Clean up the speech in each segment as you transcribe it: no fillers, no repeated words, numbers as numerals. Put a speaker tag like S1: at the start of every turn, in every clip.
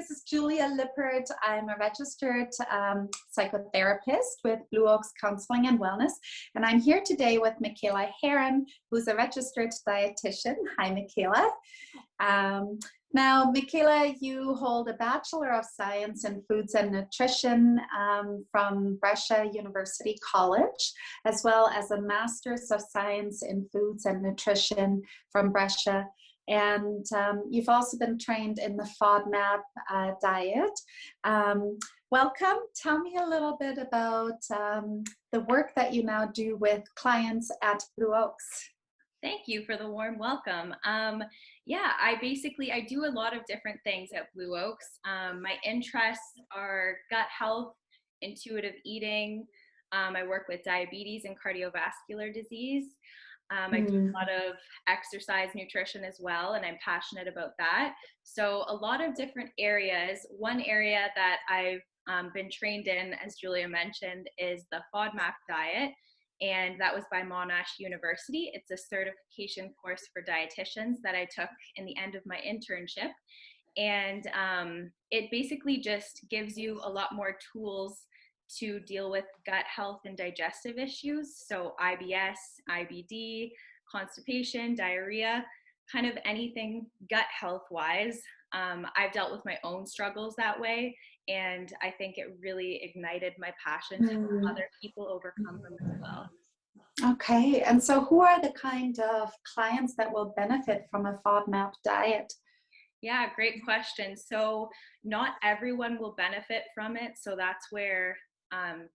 S1: this is Julia Lippert. I'm a registered psychotherapist with Blue Oaks Counseling and Wellness. And I'm here today with Michaela Heron, who's a registered dietitian. Hi, Michaela. Now, Michaela, you hold a Bachelor of Science in Foods and Nutrition from Brescia University College, as well as a Master's of Science in Foods and Nutrition from Brescia. And you've also been trained in the FODMAP diet. Welcome. Tell me a little bit about the work that you now do with clients at Blue Oaks.
S2: Thank you for the warm welcome. Yeah, I do a lot of different things at Blue Oaks. My interests are gut health, intuitive eating. I work with diabetes and cardiovascular disease. I do a lot of exercise nutrition as well, and I'm passionate about that. So a lot of different areas. One area that I've been trained in, as Julia mentioned, is the FODMAP diet. And that was by Monash University. It's a certification course for dietitians that I took in the end of my internship. And it basically just gives you a lot more tools to deal with gut health and digestive issues. So IBS, IBD, constipation, diarrhea, kind of anything gut health wise. I've dealt with my own struggles that way. And I think it really ignited my passion to help other people overcome them as well.
S1: Okay, and so who are the kind of clients that will benefit from a FODMAP diet?
S2: Yeah, great question. So not everyone will benefit from it. So that's where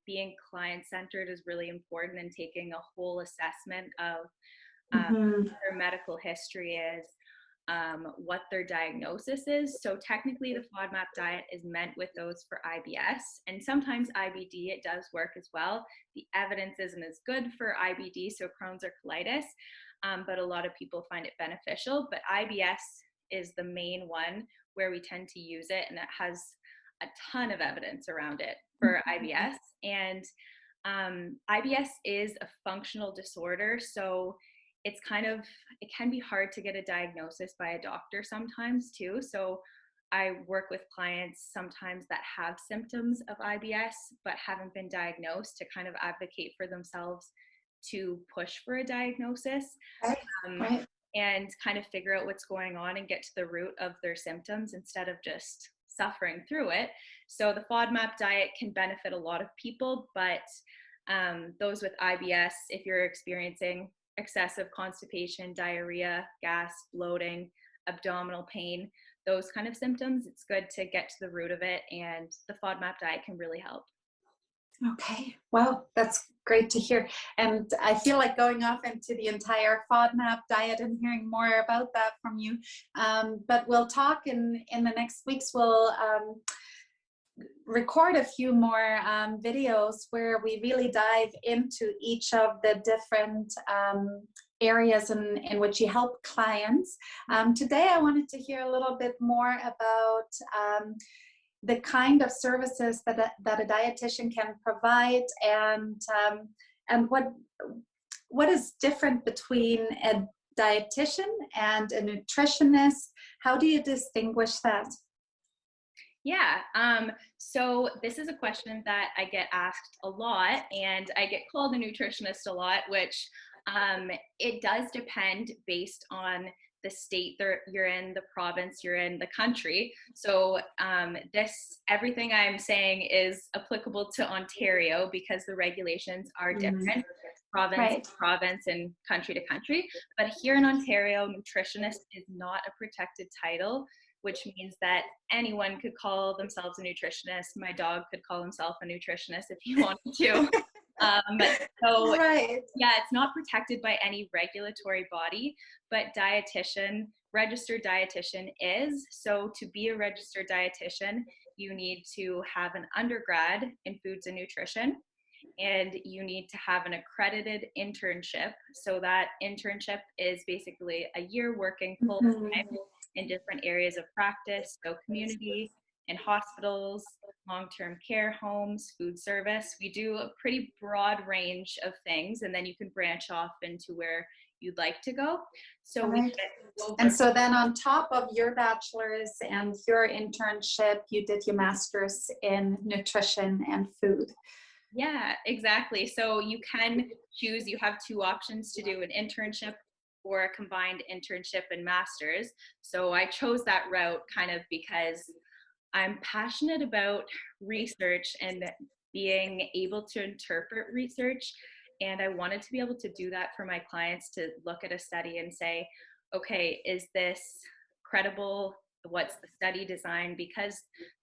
S2: being client-centered is really important, and taking a whole assessment of what their medical history is, what their diagnosis is. So technically the FODMAP diet is meant with those for IBS, and sometimes IBD, it does work as well. The evidence isn't as good for IBD, so Crohn's or colitis, but a lot of people find it beneficial. But IBS is the main one where we tend to use it, and it has a ton of evidence around it for IBS. And IBS is a functional disorder, so it can be hard to get a diagnosis by a doctor sometimes too. So I work with clients sometimes that have symptoms of IBS but haven't been diagnosed, to kind of advocate for themselves to push for a diagnosis. Right. And kind of figure out what's going on and get to the root of their symptoms instead of just suffering through it. So the FODMAP diet can benefit a lot of people, but those with IBS, if you're experiencing excessive constipation, diarrhea, gas, bloating, abdominal pain, those kind of symptoms, it's good to get to the root of it, and the FODMAP diet can really help.
S1: Okay, well, that's great to hear. And I feel like going off into the entire FODMAP diet and hearing more about that from you. But we'll talk in the next weeks. We'll record a few more videos where we really dive into each of the different areas in which you help clients. Today, I wanted to hear a little bit more about the kind of services that a dietitian can provide, and what is different between a dietitian and a nutritionist. How do you distinguish that?
S2: Yeah, so this is a question that I get asked a lot, and I get called a nutritionist a lot, which it does depend based on the state you're in, the province you're in, the country. So everything I'm saying is applicable to Ontario because the regulations are different province to province and country to country. But here in Ontario, nutritionist is not a protected title, which means that anyone could call themselves a nutritionist. My dog could call himself a nutritionist if he wanted to. Yeah, it's not protected by any regulatory body, but registered dietitian is. So to be a registered dietitian, you need to have an undergrad in foods and nutrition, and you need to have an accredited internship. So that internship is basically a year working full time in different areas of practice, so community, in hospitals, long-term care homes, food service. We do a pretty broad range of things, and then you can branch off into where you'd like to go. So
S1: All
S2: we
S1: right.
S2: get over.
S1: And so then on top of your bachelor's and your internship, you did your master's in nutrition and food.
S2: Yeah, exactly. So you can choose, you have two options to do an internship or a combined internship and master's. So I chose that route kind of because I'm passionate about research and being able to interpret research. And I wanted to be able to do that for my clients, to look at a study and say, okay, is this credible? What's the study design? Because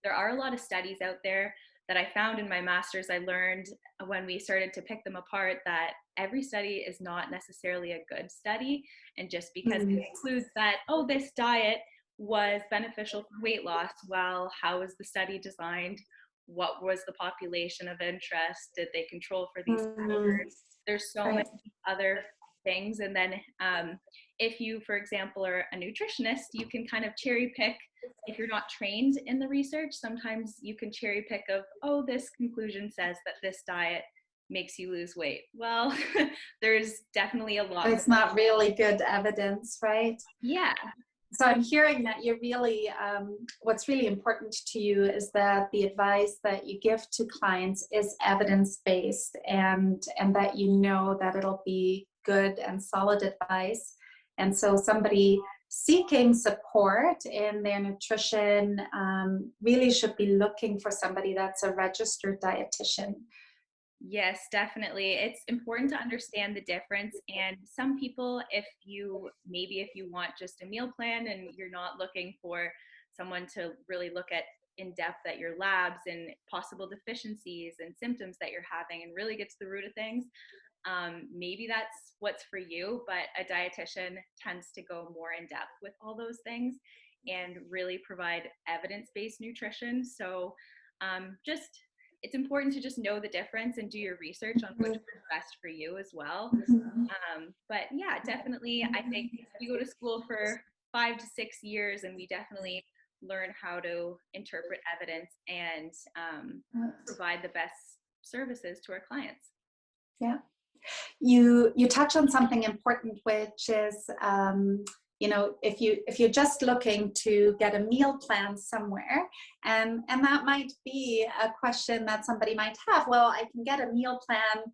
S2: there are a lot of studies out there that I found in my master's. I learned when we started to pick them apart that every study is not necessarily a good study. And just because it includes that, oh, this diet was beneficial for weight loss, well, how was the study designed? What was the population of interest? Did they control for these factors? There's so many other things. And then if you, for example, are a nutritionist, you can kind of cherry pick. If you're not trained in the research, sometimes you can cherry pick of, oh, this conclusion says that this diet makes you lose weight. Well, there's definitely a lot.
S1: It's not really good evidence, right?
S2: Yeah.
S1: So I'm hearing that you're really, what's really important to you is that the advice that you give to clients is evidence-based, and that you know that it'll be good and solid advice. And so somebody seeking support in their nutrition really should be looking for somebody that's a registered dietitian.
S2: Yes, definitely. It's important to understand the difference. And some people, if you want just a meal plan and you're not looking for someone to really look at in depth at your labs and possible deficiencies and symptoms that you're having and really get to the root of things, maybe that's what's for you. But a dietitian tends to go more in depth with all those things and really provide evidence-based nutrition. So it's important to just know the difference and do your research on which is best for you as well. But yeah, definitely, I think we go to school for 5 to 6 years and we definitely learn how to interpret evidence and provide the best services to our clients.
S1: Yeah. You touch on something important, which is, you know, if you're just looking to get a meal plan somewhere, and that might be a question that somebody might have. Well, I can get a meal plan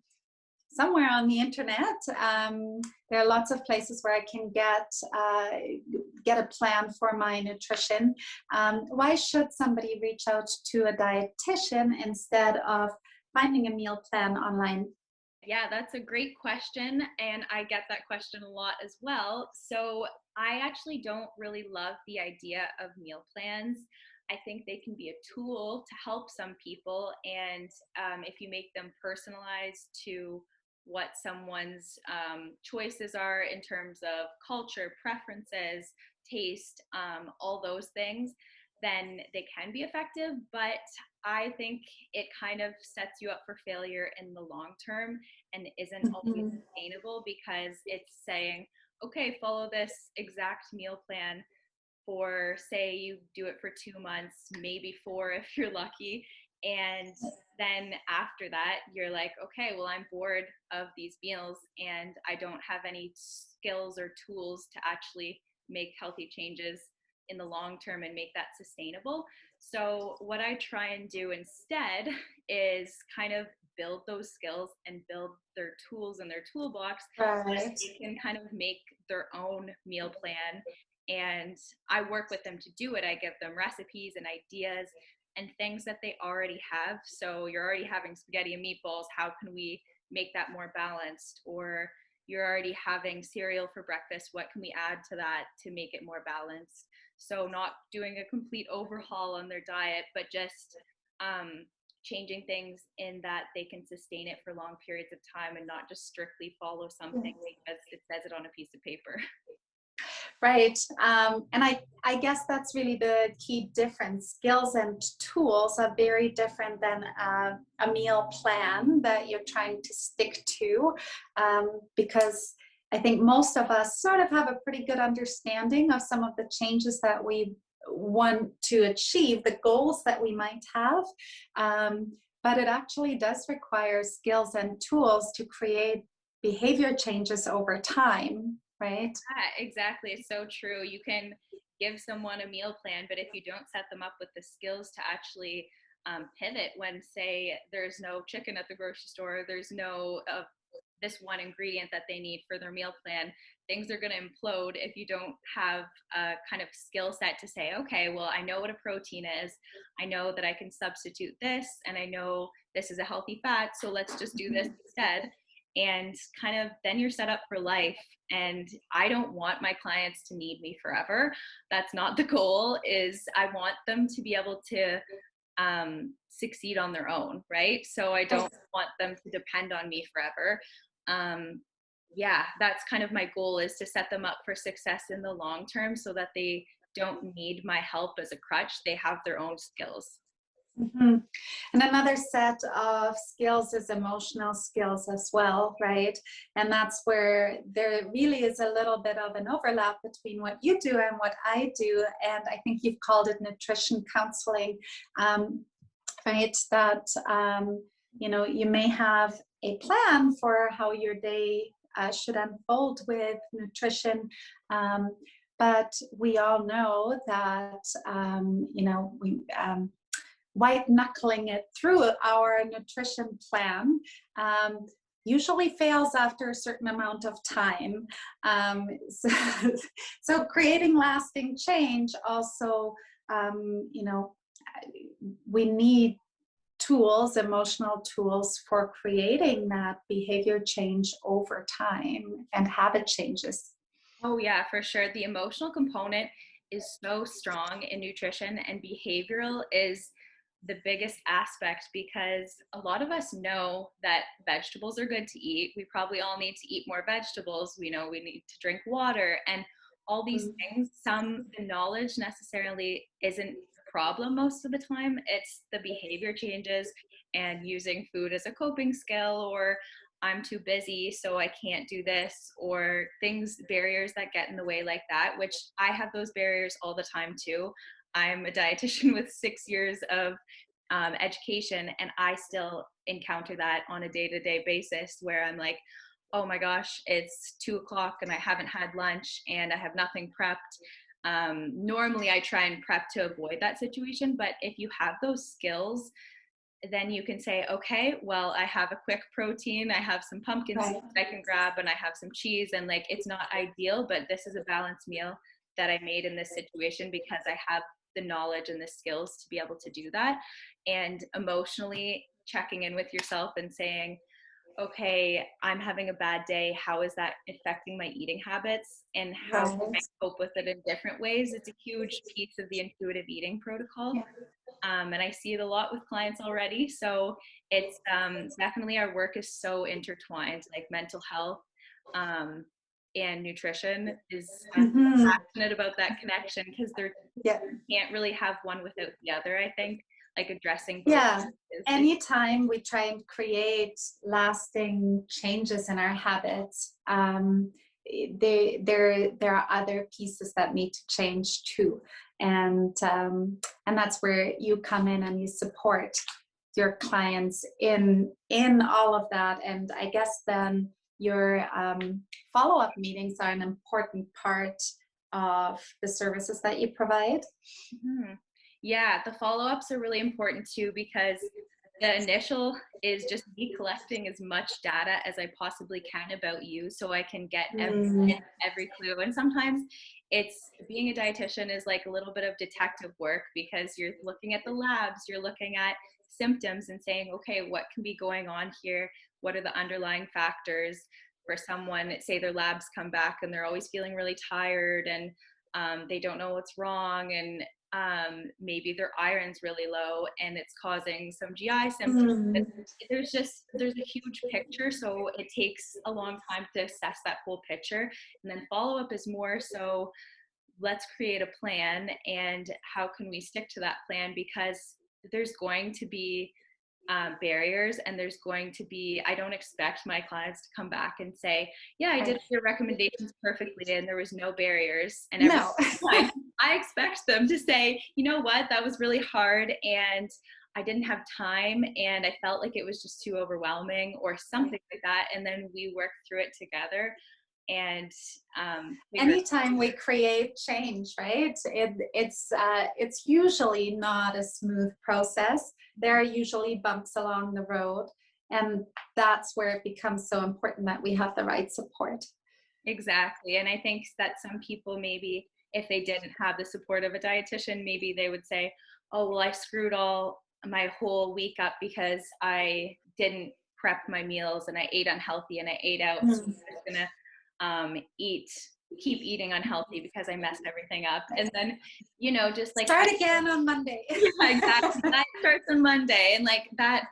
S1: somewhere on the internet. There are lots of places where I can get a plan for my nutrition. Why should somebody reach out to a dietitian instead of finding a meal plan online?
S2: Yeah, that's a great question. And I get that question a lot as well. So I actually don't really love the idea of meal plans. I think they can be a tool to help some people. And if you make them personalized to what someone's choices are in terms of culture, preferences, taste, all those things, then they can be effective. But I think it kind of sets you up for failure in the long term and isn't always sustainable, because it's saying, okay, follow this exact meal plan for, say you do it for 2 months, maybe 4 if you're lucky. And then after that, you're like, okay, well, I'm bored of these meals and I don't have any skills or tools to actually make healthy changes in the long term and make that sustainable. So what I try and do instead is kind of build those skills and build their tools in their toolbox, so that they can kind of make their own meal plan. And I work with them to do it. I give them recipes and ideas and things that they already have. So you're already having spaghetti and meatballs. How can we make that more balanced? Or you're already having cereal for breakfast. What can we add to that to make it more balanced? So not doing a complete overhaul on their diet, but just changing things in that they can sustain it for long periods of time and not just strictly follow something because it says it on a piece of paper.
S1: Right. And I guess that's really the key difference. Skills and tools are very different than a meal plan that you're trying to stick to, because I think most of us sort of have a pretty good understanding of some of the changes that we want to achieve, the goals that we might have. But it actually does require skills and tools to create behavior changes over time, right?
S2: Yeah, exactly. It's so true. You can give someone a meal plan, but if you don't set them up with the skills to actually pivot when, say, there's no chicken at the grocery store, there's no this one ingredient that they need for their meal plan, things are going to implode if you don't have a kind of skill set to say, okay, well, I know what a protein is. I know that I can substitute this, and I know this is a healthy fat, so let's just do this instead. And kind of then you're set up for life. And I don't want my clients to need me forever. That's not the goal. Is I want them to be able to succeed on their own, right? So I don't want them to depend on me forever. Yeah, that's kind of my goal, is to set them up for success in the long term so that they don't need my help as a crutch. They have their own skills.
S1: Mm-hmm. And another set of skills is emotional skills as well, right? And that's where there really is a little bit of an overlap between what you do and what I do. And I think you've called it nutrition counseling, right? That, you may have a plan for how your day should unfold with nutrition. But we all know that, white knuckling it through our nutrition plan usually fails after a certain amount of time. So creating lasting change also, we need tools, emotional tools for creating that behavior change over time and habit changes.
S2: Oh yeah, for sure. The emotional component is so strong in nutrition, and behavioral is the biggest aspect, because a lot of us know that vegetables are good to eat. We probably all need to eat more vegetables. We know we need to drink water and all these things. The knowledge necessarily isn't the problem most of the time. It's the behavior changes and using food as a coping skill, or I'm too busy, so I can't do this, or barriers that get in the way like that, which I have those barriers all the time too. I'm a dietitian with 6 years of education, and I still encounter that on a day-to-day basis where I'm like, oh my gosh, it's 2 o'clock and I haven't had lunch and I have nothing prepped. Normally I try and prep to avoid that situation, but if you have those skills, then you can say, okay, well, I have a quick protein, I have some pumpkin seeds I can grab, and I have some cheese, and like, it's not ideal, but this is a balanced meal that I made in this situation because I have the knowledge and the skills to be able to do that. And emotionally checking in with yourself and saying, okay, I'm having a bad day. How is that affecting my eating habits? And how can I cope with it in different ways? It's a huge piece of the intuitive eating protocol.
S1: Yeah.
S2: And I see it a lot with clients already. So it's definitely, our work is so intertwined, like mental health and nutrition is passionate about that connection, because you can't really have one without the other, I think, like addressing both.
S1: Anytime we try and create lasting changes in our habits, there are other pieces that need to change too, and that's where you come in and you support your clients in all of that. And I guess then your follow-up meetings are an important part of the services that you provide.
S2: Yeah, the follow-ups are really important too, because the initial is just me collecting as much data as I possibly can about you, so I can get every clue. And sometimes being a dietitian is like a little bit of detective work, because you're looking at the labs, you're looking at symptoms and saying, okay, what can be going on here? What are the underlying factors? For someone, say their labs come back and they're always feeling really tired, and they don't know what's wrong, and maybe their iron's really low and it's causing some GI symptoms. There's a huge picture, so it takes a long time to assess that whole picture. And then follow-up is more so, let's create a plan, and how can we stick to that plan, because there's going to be barriers, and there's going to be, I don't expect my clients to come back and say, yeah, I did your recommendations perfectly and there was no barriers. And I expect them to say, you know what, that was really hard, and I didn't have time and I felt like it was just too overwhelming or something like that. And then we worked through it together and
S1: anytime we create change, right, it's usually not a smooth process. There are usually bumps along the road, and that's where it becomes so important that we have the right support.
S2: Exactly. And I think that some people, maybe if they didn't have the support of a dietitian, maybe they would say, oh, well, I screwed all my whole week up because I didn't prep my meals and I ate unhealthy and I ate out. So I'm just going to keep eating unhealthy because I messed everything up. And then, just like
S1: start again on Monday.
S2: Yeah, exactly. That starts on Monday. And like that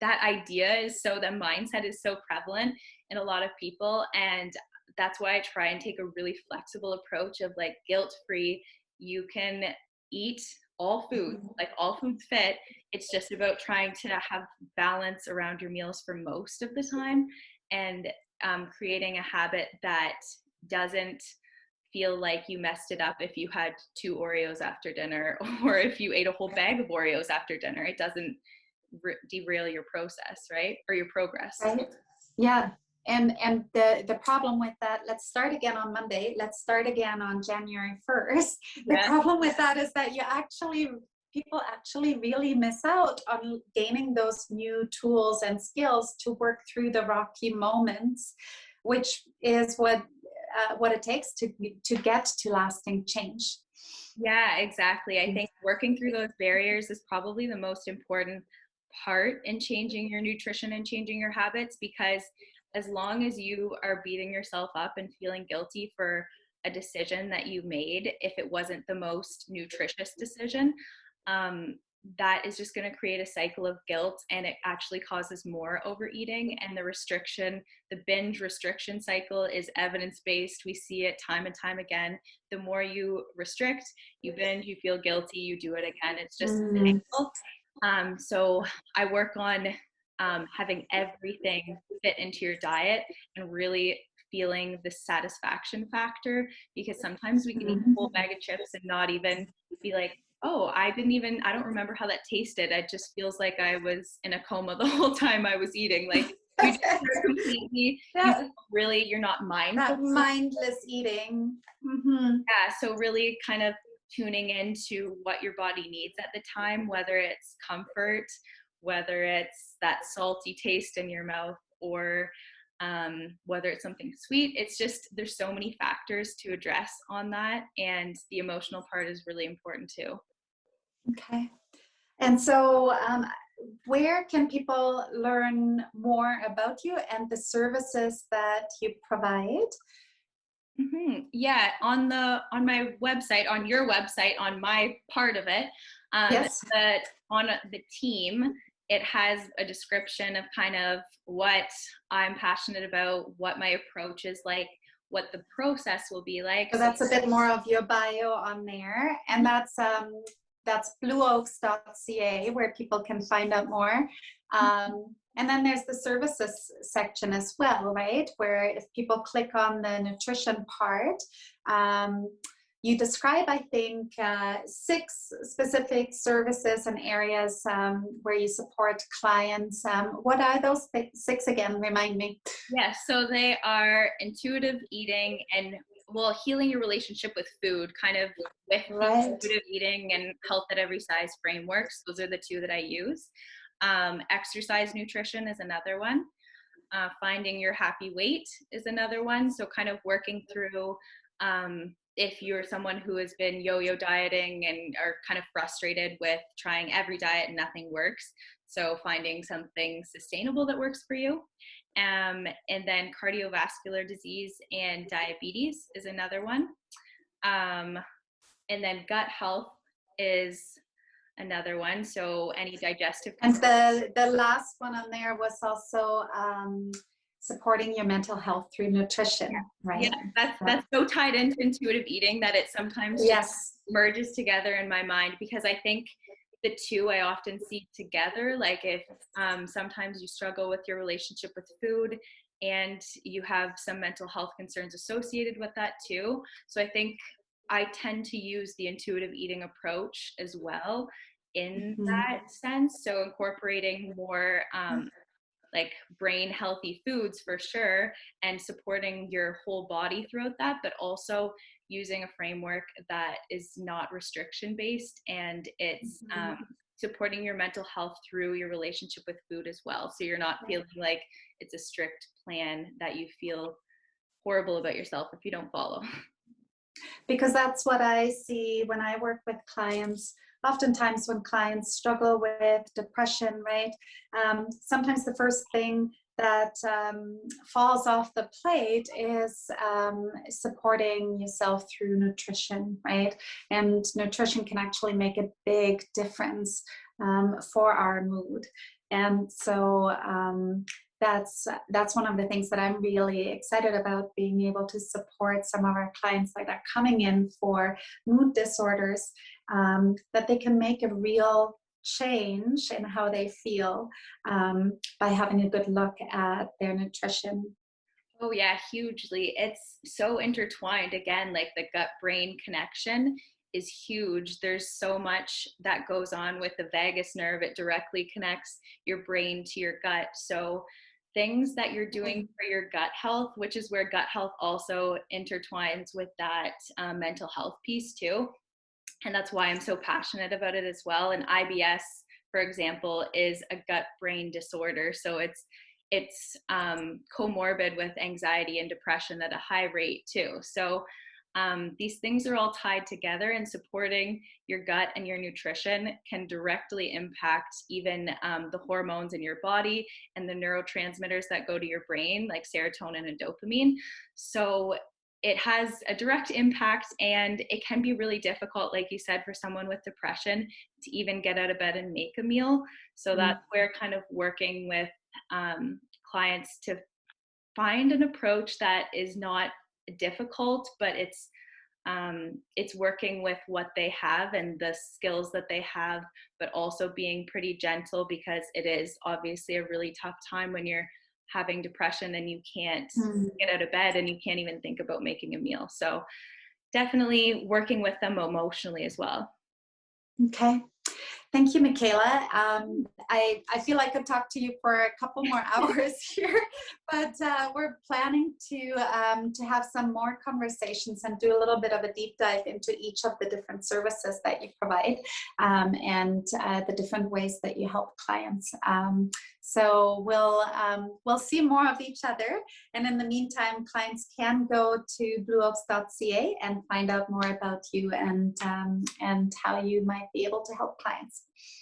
S2: idea is the mindset is so prevalent in a lot of people. And that's why I try and take a really flexible approach of like guilt-free. You can eat all food, like all foods fit. It's just about trying to have balance around your meals for most of the time, and creating a habit that doesn't feel like you messed it up if you had 2 Oreos after dinner, or if you ate a whole bag of Oreos after dinner. It doesn't derail your process, right? Or your progress.
S1: Right. Yeah. And the problem with that, let's start again on Monday, let's start again on January 1st. The problem with that is that people actually really miss out on gaining those new tools and skills to work through the rocky moments, which is what it takes to get to lasting change.
S2: Yeah, exactly. I think working through those barriers is probably the most important part in changing your nutrition and changing your habits, because as long as you are beating yourself up and feeling guilty for a decision that you made, if it wasn't the most nutritious decision, that is just going to create a cycle of guilt, and it actually causes more overeating. And the binge restriction cycle is evidence-based. We see it time and time again. The more you restrict, you binge, you feel guilty, you do it again. It's just a cycle. So I work on having everything fit into your diet and really feeling the satisfaction factor, because sometimes we can eat a whole bag of chips and not even be like, oh, I don't remember how that tasted. It just feels like I was in a coma the whole time I was eating. Like, you just are completely, you're not mindful.
S1: That mindless eating.
S2: Yeah, so really kind of tuning into what your body needs at the time, whether it's comfort, whether it's that salty taste in your mouth, or whether it's something sweet. It's just, there's so many factors to address on that, and the emotional part is really important too.
S1: Okay. And so where can people learn more about you and the services that you provide?
S2: Yeah, on my website, on your website, on my part of it,
S1: Yes.
S2: On the team, it has a description of kind of what I'm passionate about, what my approach is like, what the process will be like.
S1: So that's a bit more of your bio on there, and that's blueoaks.ca, where people can find out more. And then there's the services section as well, right? Where if people click on the nutrition part, you describe, I think, 6 specific services and areas where you support clients. What are those 6 again? Remind me.
S2: Yeah, so they are intuitive eating and, healing your relationship with food, kind of with intuitive eating and health at every size frameworks. Those are the 2 that I use. Exercise nutrition is another one. Finding your happy weight is another one. So kind of working through if you're someone who has been yo-yo dieting and are kind of frustrated with trying every diet and nothing works. So finding something sustainable that works for you. And then cardiovascular disease and diabetes is another one. And then gut health is another one. So any digestive.
S1: And the last one on there was also supporting your mental health through nutrition, right?
S2: Yeah, that's so tied into intuitive eating that it sometimes just merges together in my mind, because I think the 2 I often see together. Like if sometimes you struggle with your relationship with food and you have some mental health concerns associated with that too. So I think I tend to use the intuitive eating approach as well. in
S1: Mhm.
S2: that sense. So incorporating more like brain healthy foods for sure, and supporting your whole body throughout that, but also using a framework that is not restriction based, and it's
S1: Mhm.
S2: supporting your mental health through your relationship with food as well. So you're not feeling like it's a strict plan that you feel horrible about yourself if you don't follow.
S1: Because that's what I see when I work with clients. Oftentimes, when clients struggle with depression, right? Sometimes the first thing that falls off the plate is supporting yourself through nutrition, right? And nutrition can actually make a big difference for our mood. And so that's one of the things that I'm really excited about, being able to support some of our clients that are coming in for mood disorders, that they can make a real change in how they feel by having a good look at their nutrition.
S2: Oh yeah, hugely. It's so intertwined. Again, like the gut brain connection is huge. There's so much that goes on with the vagus nerve. It directly connects your brain to your gut. So things that you're doing for your gut health, which is where gut health also intertwines with that mental health piece too. And that's why I'm so passionate about it as well. And IBS, for example, is a gut brain disorder. So it's comorbid with anxiety and depression at a high rate too. So these things are all tied together, and supporting your gut and your nutrition can directly impact even the hormones in your body and the neurotransmitters that go to your brain, like serotonin and dopamine. So it has a direct impact, and it can be really difficult, like you said, for someone with depression to even get out of bed and make a meal. So that's where kind of working with clients to find an approach that is not difficult, but it's working with what they have and the skills that they have, but also being pretty gentle, because it is obviously a really tough time when you're having depression and you can't get out of bed and you can't even think about making a meal. So definitely working with them emotionally as well.
S1: Okay. Thank you, Michaela. I feel I could talk to you for a couple more hours here, but we're planning to have some more conversations and do a little bit of a deep dive into each of the different services that you provide, and the different ways that you help clients. So we'll see more of each other. And in the meantime, clients can go to blueoaks.ca and find out more about you and how you might be able to help clients.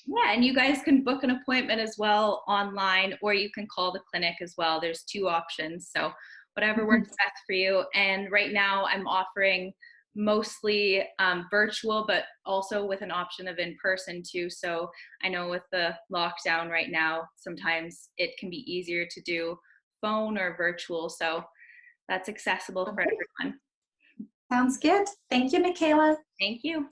S2: Yeah, and you guys can book an appointment as well online, or you can call the clinic as well. There's 2 options, so whatever works best for you. And right now I'm offering mostly virtual, but also with an option of in-person too. So I know with the lockdown right now, sometimes it can be easier to do phone or virtual. So that's accessible for everyone.
S1: Sounds good. Thank you, Michaela.
S2: Thank you.